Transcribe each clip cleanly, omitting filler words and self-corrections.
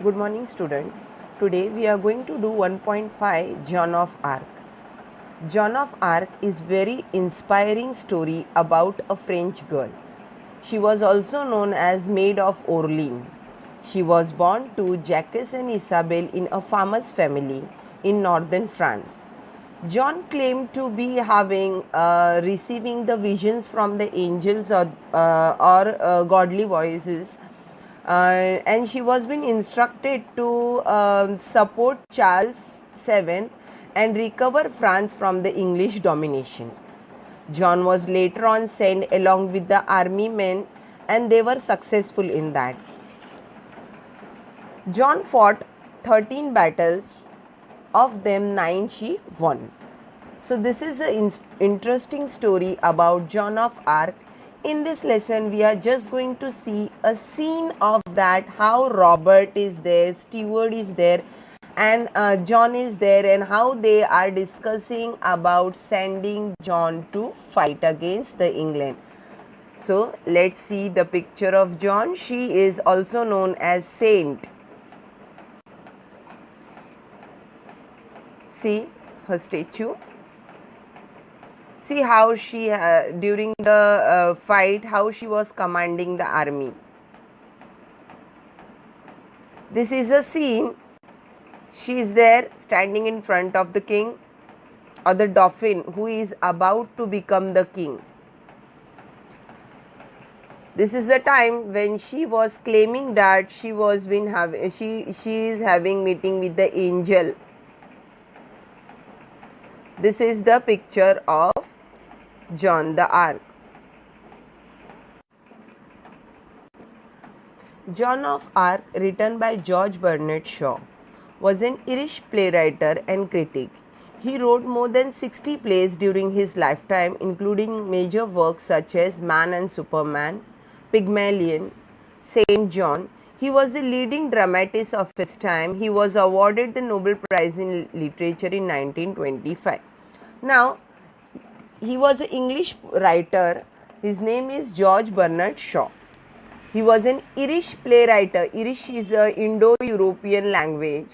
Good morning, students. Today we are going to do 1.5 Joan of Arc. Joan of Arc is very inspiring story about a French girl. She was also known as Maid of Orleans. She was born to Jacques and Isabelle in a farmer's family in northern France. John claimed to be having receiving the visions from the angels or godly voices, and she was being instructed to support Charles VII and recover France from the English domination. John was later on sent along with the army men, and they were successful in that. John fought 13 battles, of them 9 she won. So this is an interesting story about Joan of Arc. In this lesson we are just going to see a scene of that, how Robert is there, Stewart is there, and John is there, and how they are discussing about sending John to fight against the England. So let's see the picture of John. She is also known as Saint. See her statue. See how she, during the fight, how she was commanding the army. This is a scene. She is there standing in front of the king or the dauphin who is about to become the king. This is the time when she was claiming that she is having meeting with the angel. This is the picture of Joan of Arc. Joan of Arc, written by George Bernard Shaw, was an Irish playwright and critic. He wrote more than 60 plays during his lifetime, including major works such as Man and Superman, Pygmalion, Saint John. He was the leading dramatist of his time. He was awarded the Nobel Prize in Literature in 1925. Now, he was an English writer. His name is George Bernard Shaw. He was an Irish playwright. Irish is an Indo-European language.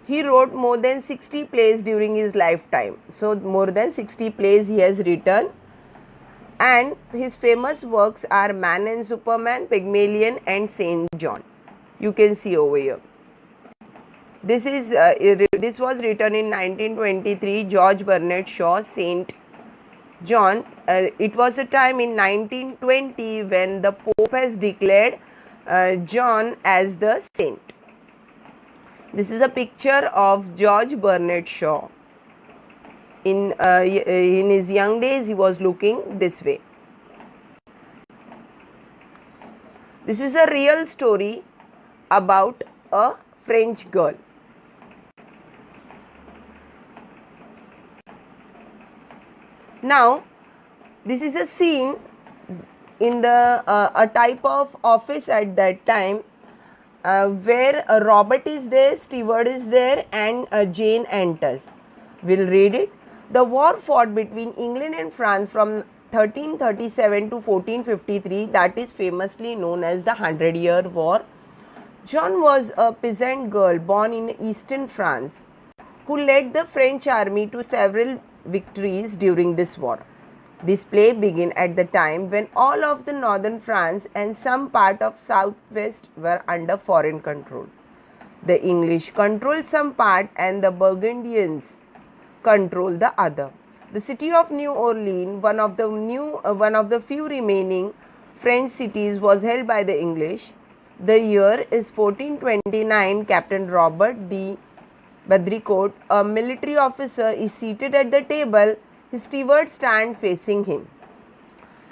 He wrote more than 60 plays during his lifetime. So, more than 60 plays he has written. And his famous works are Man and Superman, Pygmalion, and Saint John. You can see over here. This was written in 1923. George Bernard Shaw, Saint John. It was a time in 1920 when the Pope has declared John as the saint. This is a picture of George Bernard Shaw. In his young days, he was looking this way. This is a real story about a French girl. Now, this is a scene in the a type of office at that time where Robert is there, Stewart is there, and Jane enters. We'll read it. The war fought between England and France from 1337 to 1453, that is famously known as the 100-Year War. Joan was a peasant girl born in eastern France who led the French army to several victories during this war. This play began at the time when all of the northern France and some part of southwest were under foreign control. The English controlled some part and the Burgundians controlled the other. The city of New Orleans, one of the few remaining French cities, was held by the English. The year is 1429. Captain Robert de Baudricourt, a military officer, is seated at the table. His steward stand facing him.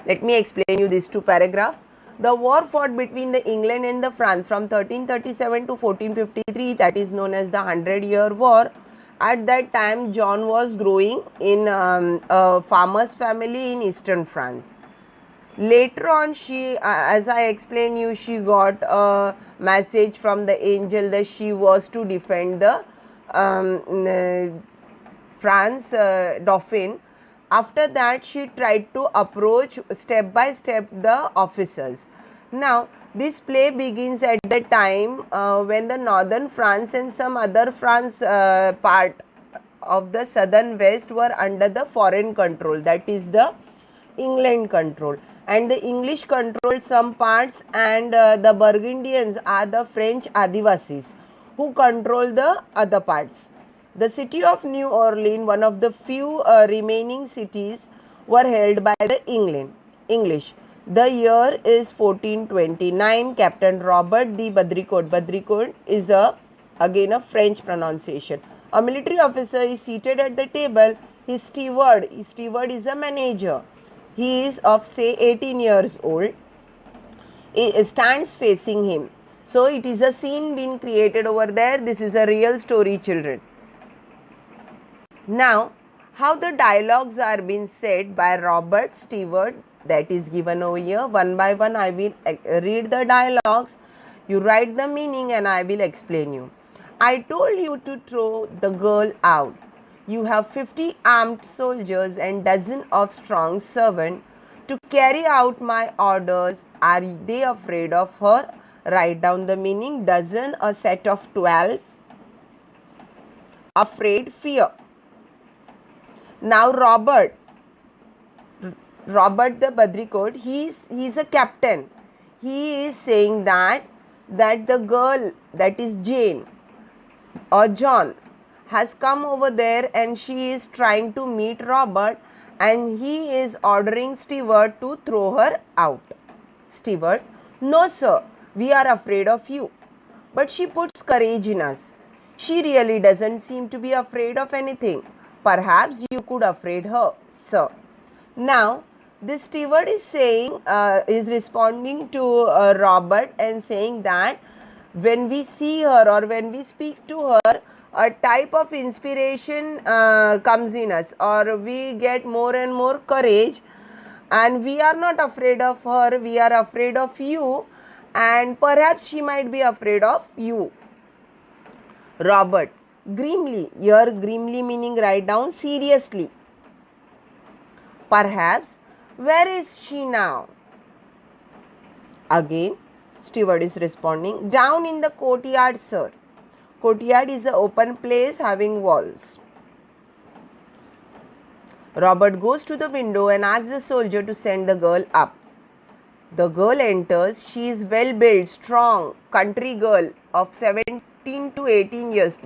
Let me explain you these two paragraphs. The war fought between the England and the France from 1337 to 1453, that is known as the 100-Year War. At that time, John was growing in a farmer's family in eastern France. Later on, she, as I explained you, she got a message from the angel that she was to defend the France dauphin. After that, she tried to approach step by step the officers. Now, This play begins at the time when the northern France and some other France part of the southern west were under the foreign control, that is the England control, and the English controlled some parts, and the Burgundians are the French Adivasis who control the other parts. The city of New Orleans, one of the few remaining cities, were held by the English. The year is 1429. Captain Robert de Badricourt. Badricourt is again a French pronunciation. A military officer is seated at the table. His steward is a manager. He is of say 18 years old. He stands facing him. So it is a scene being created over there. This is a real story, children. Now, how the dialogues are being said by Robert Stewart, that is given over here. One by one I will read the dialogues. You write the meaning and I will explain you. I told you to throw the girl out. You have 50 armed soldiers and dozen of strong servants to carry out my orders. Are they afraid of her? Write down the meaning. Dozen, a set of 12. Afraid, fear. Now Robert the Badricourt, he is a captain. He is saying that the girl, that is Jane or John, has come over there and she is trying to meet Robert, and he is ordering Stewart to throw her out. Stewart, no sir, we are afraid of you. But she puts courage in us. She really doesn't seem to be afraid of anything. Perhaps you could afraid her, sir. Now, this steward is saying, is responding to Robert and saying that when we see her or when we speak to her, a type of inspiration comes in us, or we get more and more courage, and we are not afraid of her, we are afraid of you, and perhaps she might be afraid of you. Robert, grimly, here grimly meaning write down seriously. Perhaps, where is she now? Again, steward is responding, down in the courtyard, sir. Courtyard is an open place having walls. Robert goes to the window and asks the soldier to send the girl up. The girl enters. She is well built, strong, country girl of 17 to 18 years.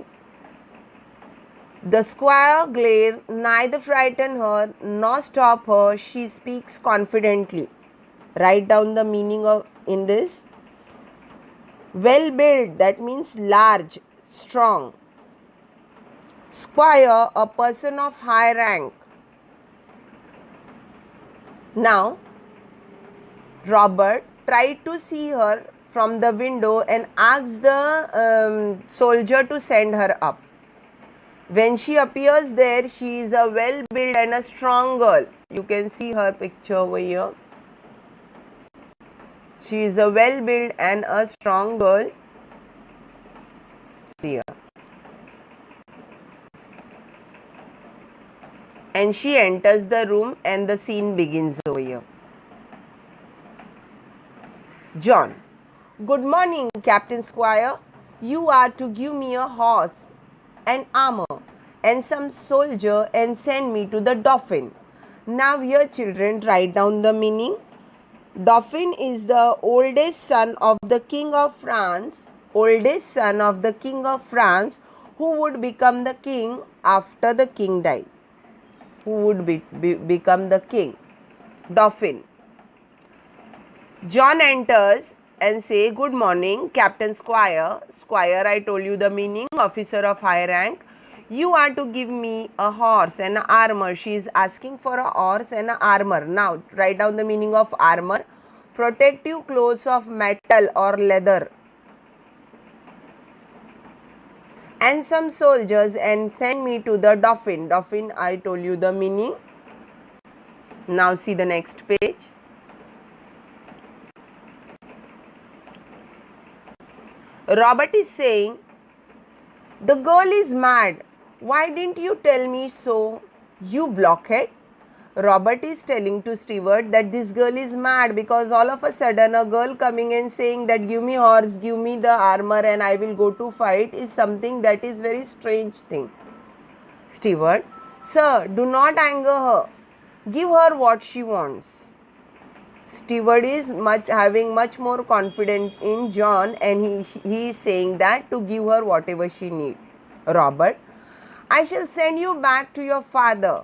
The squire glare neither frighten her nor stop her. She speaks confidently. Write down the meaning of in this. Well built, that means large, strong. Squire, a person of high rank. Now, Robert tried to see her from the window and asked the soldier to send her up. When she appears there, she is a well-built and a strong girl. You can see her picture over here. She is a well-built and a strong girl. See her. And she enters the room and the scene begins over here. John. Good morning, Captain Squire. You are to give me a horse and armor and some soldier and send me to the Dauphin. Now here, children, write down the meaning. Dauphin is the oldest son of the King of France, who would become the king after the king died. Who would become the king? Dauphin. John enters and say, good morning, Captain Squire. Squire, I told you the meaning, officer of high rank. You are to give me a horse and armor. She is asking for a horse and armor. Now, write down the meaning of armor. Protective clothes of metal or leather. And some soldiers and send me to the Dauphin. Dauphin, I told you the meaning. Now see the next page. Robert is saying, the girl is mad. Why didn't you tell me so, you blockhead? Robert is telling to steward that this girl is mad, because all of a sudden a girl coming and saying that give me horse, give me the armor and I will go to fight is something that is very strange thing. Steward: sir, do not anger her. Give her what she wants. Steward is having much more confidence in John, and he is saying that to give her whatever she needs. Robert: I shall send you back to your father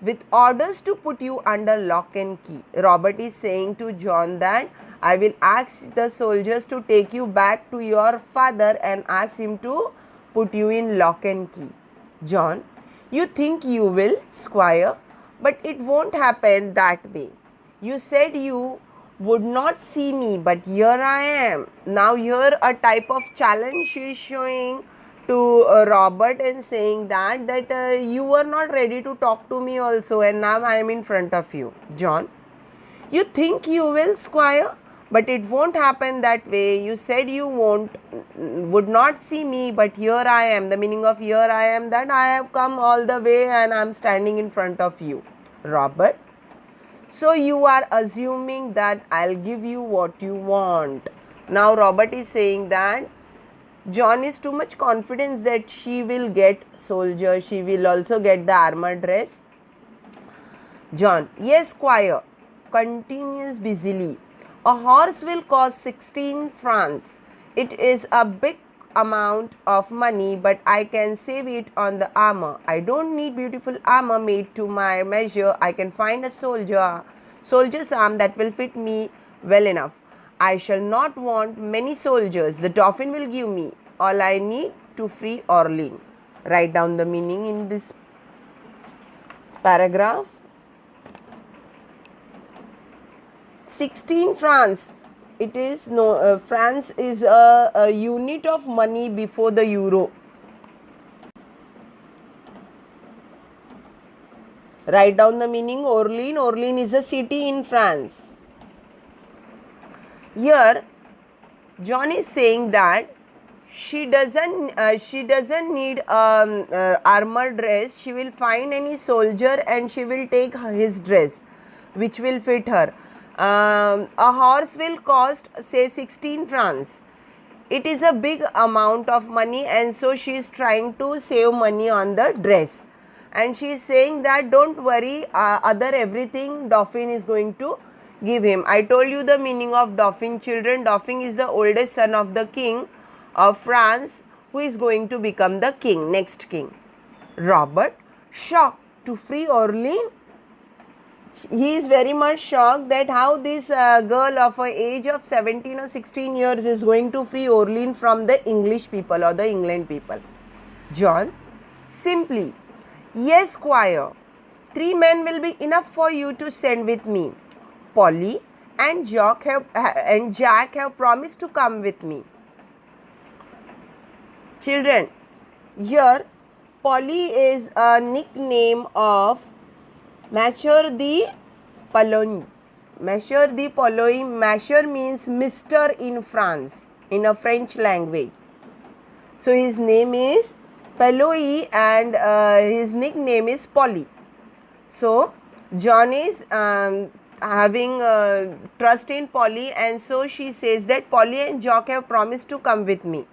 with orders to put you under lock and key. Robert is saying to John that I will ask the soldiers to take you back to your father and ask him to put you in lock and key. John: you think you will, Squire, but it won't happen that way. You said you would not see me, but here I am. Now here a type of challenge she is showing to Robert and saying that you were not ready to talk to me also, and now I am in front of you. John: you think you will, Squire, but it won't happen that way. You said you would not see me, but here I am. The meaning of here I am, that I have come all the way and I am standing in front of you. Robert: so you are assuming that I'll give you what you want. Now Robert is saying that John is too much confident that she will get soldier, she will also get the armor dress. John: yes, Squire, continues busily. A horse will cost 16 francs. It is a big amount of money, but I can save it on the armor. I don't need beautiful armor made to my measure. I can find a soldier's arm that will fit me well enough. I shall not want many soldiers. The Dauphin will give me all I need to free Orleans. Write down the meaning in this paragraph. 16 francs. It is France is a unit of money before the euro. Write down the meaning. Orleans. Orleans is a city in France. Here, John is saying that she doesn't need armor dress. She will find any soldier and she will take his dress, which will fit her. A horse will cost say 16 francs. It is a big amount of money, and so she is trying to save money on the dress, and she is saying that don't worry, other everything Dauphin is going to give him. I told you the meaning of Dauphin, children. Dauphin is the oldest son of the king of France, who is going to become the king, next king. Robert, shocked to free Orleans. He is very much shocked that how this girl of a age of 17 or 16 years is going to free Orleans from the English people or the England people. John, simply, yes, Squire. 3 men will be enough for you to send with me. Polly and Jack have promised to come with me. Children, here Polly is a nickname of Monsieur de Pologne. Monsieur de Pologne. Monsieur means Mr. in France, in a French language. So his name is Pologne and his nickname is Polly. So John is having trust in Polly, and so she says that Polly and Jack have promised to come with me.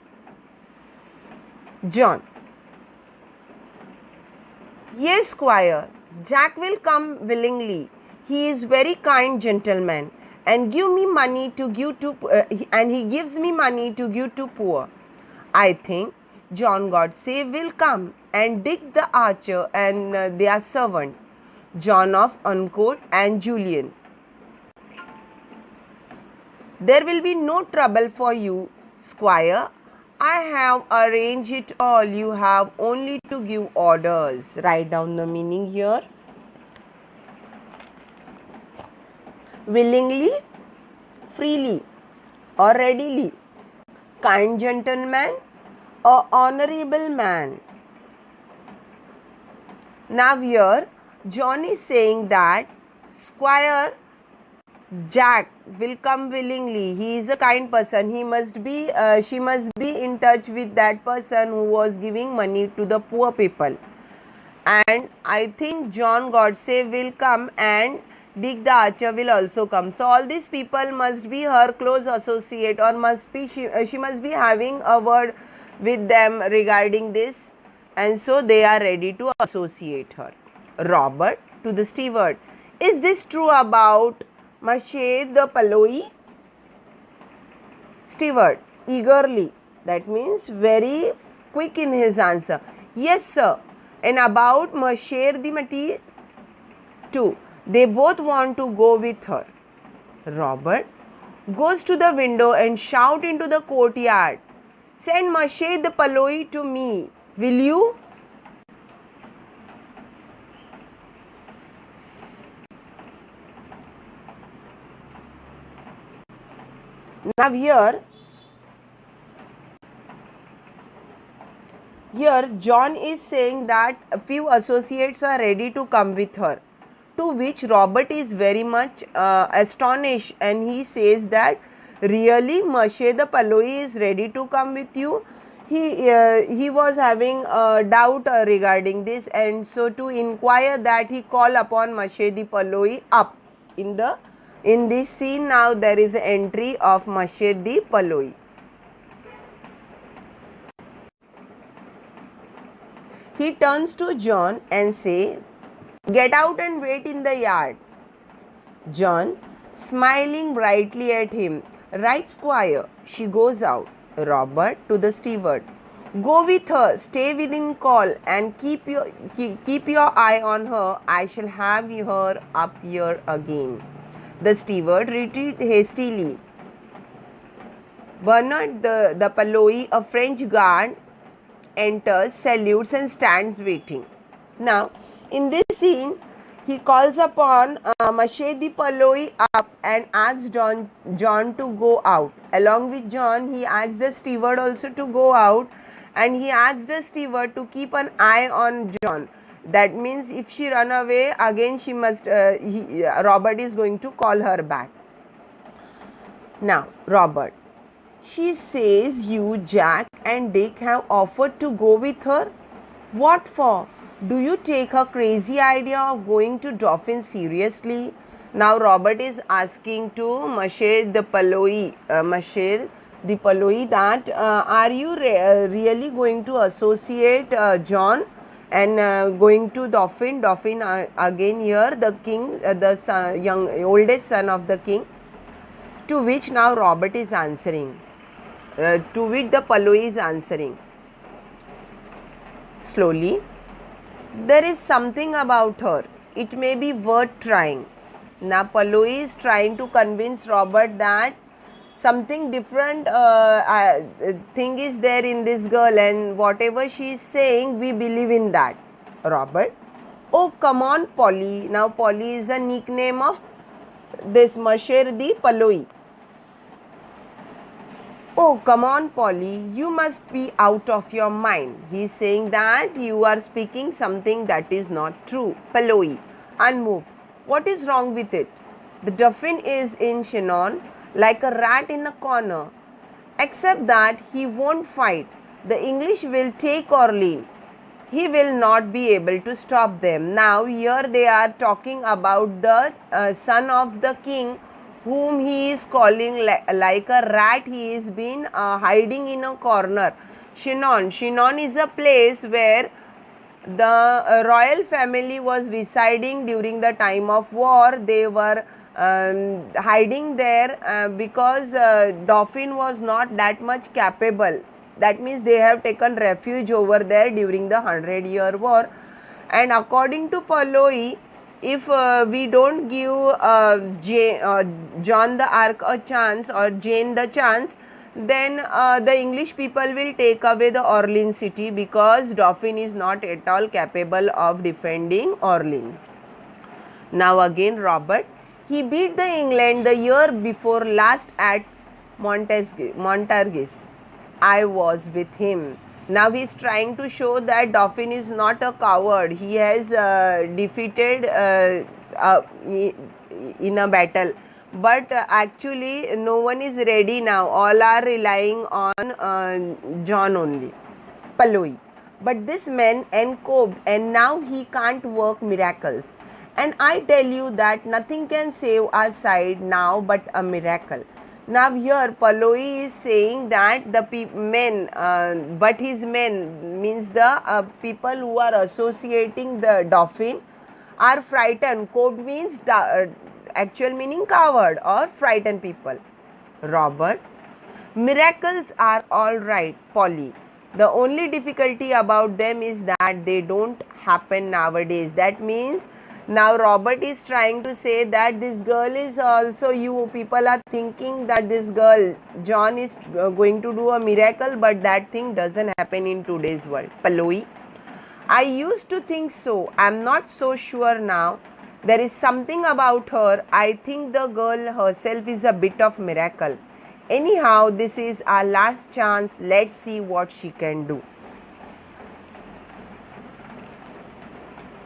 John, yes, Squire. Jack will come willingly. He is very kind gentleman, and give me money to give to and he gives me money to give to poor. I think John Godse will come, and Dick the archer and their servant, John of Arc and Julian. There will be no trouble for you, Squire. I have arranged it all. You have only to give orders. Write down the meaning here. Willingly, freely, or readily. Kind gentleman or honorable man. Now here, John is saying that Squire Jack will come willingly. He is a kind person. She must be in touch with that person who was giving money to the poor people. and I think John Godse will come and Dick the Archer will also come. So all these people must be her close associate, or must be she must be having a word with them regarding this, and so they are ready to associate her. Robert to the steward, is this true about Mache the Paloi? Steward eagerly, that means very quick in his answer. Yes, sir. And about Masher the Matisse? Too. They both want to go with her. Robert goes to the window and shout into the courtyard, send Masher the Paloi to me, will you? Now here John is saying that a few associates are ready to come with her, to which Robert is very much astonished, and he says that really Mashe the Paloi is ready to come with you. He was having a doubt regarding this, and so to inquire that, he called upon Mashe the Paloi up. In this scene now there is an entry of Mashe the Paloi. He turns to John and say, get out and wait in the yard. John, smiling brightly at him, right, squire. She goes out. Robert to the steward, go with her, stay within call, and keep your eye on her. I shall have her up here again. The steward retreated hastily. Bernard the Paloi, a French guard, enters, salutes, and stands waiting. Now, in this scene, he calls upon Mashe the Paloi up and asks John to go out. Along with John, he asks the steward also to go out, and he asks the steward to keep an eye on John. That means if she run away, again she must. Robert is going to call her back. Now, Robert, she says you, Jack, and Dick have offered to go with her. What for? Do you take her crazy idea of going to Dauphin seriously? Now Robert is asking to Mashe the Paloi, that are you really going to associate John and going to Dauphin? Dauphin again here the king, the oldest son of the king. To which now Robert is answering. To which the Paloi is answering. Slowly, there is something about her. It may be worth trying. Now Paloi is trying to convince Robert that something different thing is there in this girl, and whatever she is saying, we believe in that. Robert, oh come on Polly. Now Polly is a nickname of this Masher the Paloi. Oh, come on, Polly, you must be out of your mind. He is saying that you are speaking something that is not true. Paloi, unmoved. What is wrong with it? The Dauphin is in Chinon like a rat in the corner. Except that he won't fight. The English will take Orleans. He will not be able to stop them. Now, here they are talking about the son of the king, whom he is calling like a rat. He is been hiding in a corner. Chinon is a place where the royal family was residing during the time of war. They were hiding there because Dauphin was not that much capable. That means they have taken refuge over there during the 100-year war. And according to Paloi, if we don't give Joan the Arc a chance, or Jane the chance, then the English people will take away the Orleans city, because Dauphin is not at all capable of defending Orleans. Now again Robert, he beat the England the year before last at Montargis. I was with him. Now he is trying to show that Dauphin is not a coward. He has defeated in a battle. But actually no one is ready now. All are relying on John only. Paloi, But this man coped, and now he can't work miracles. And I tell you that nothing can save our side now but a miracle. Now here Paloi is saying that the men, but his men means the people who are associating the dauphin are frightened. Coped means actual meaning coward or frightened people. Robert, miracles are all right, Polly. The only difficulty about them is that they don't happen nowadays. That means now Robert is trying to say that this girl is also, you people are thinking that this girl, John, is going to do a miracle, but that thing doesn't happen in today's world. Paloi, I used to think so. I'm not so sure now. There is something about her. I think the girl herself is a bit of miracle. Anyhow, this is our last chance. Let's see what she can do.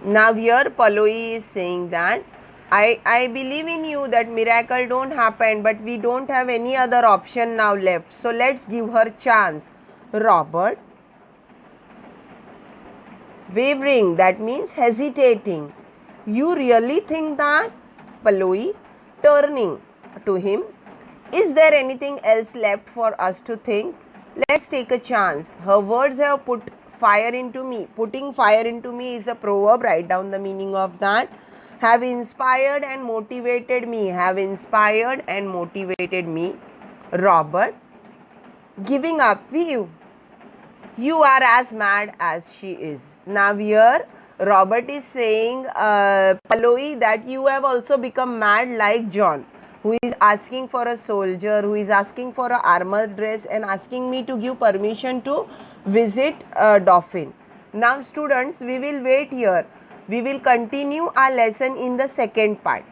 Now here Paloi is saying that I believe in you that miracle don't happen, but we don't have any other option now left. So let's give her chance. Robert, wavering, that means hesitating. You really think that? Paloi, turning to him. Is there anything else left for us to think? Let's take a chance. Her words have put fire into me. Putting fire into me is a proverb. Write down the meaning of that. Have inspired and motivated me. Have inspired and motivated me. Robert, giving up. You are as mad as she is. Now here Robert is saying, Paloi, that you have also become mad like John, who is asking for a soldier, who is asking for an armored dress and asking me to give permission to visit Dauphin. Now students, we will wait here. We will continue our lesson in the second part.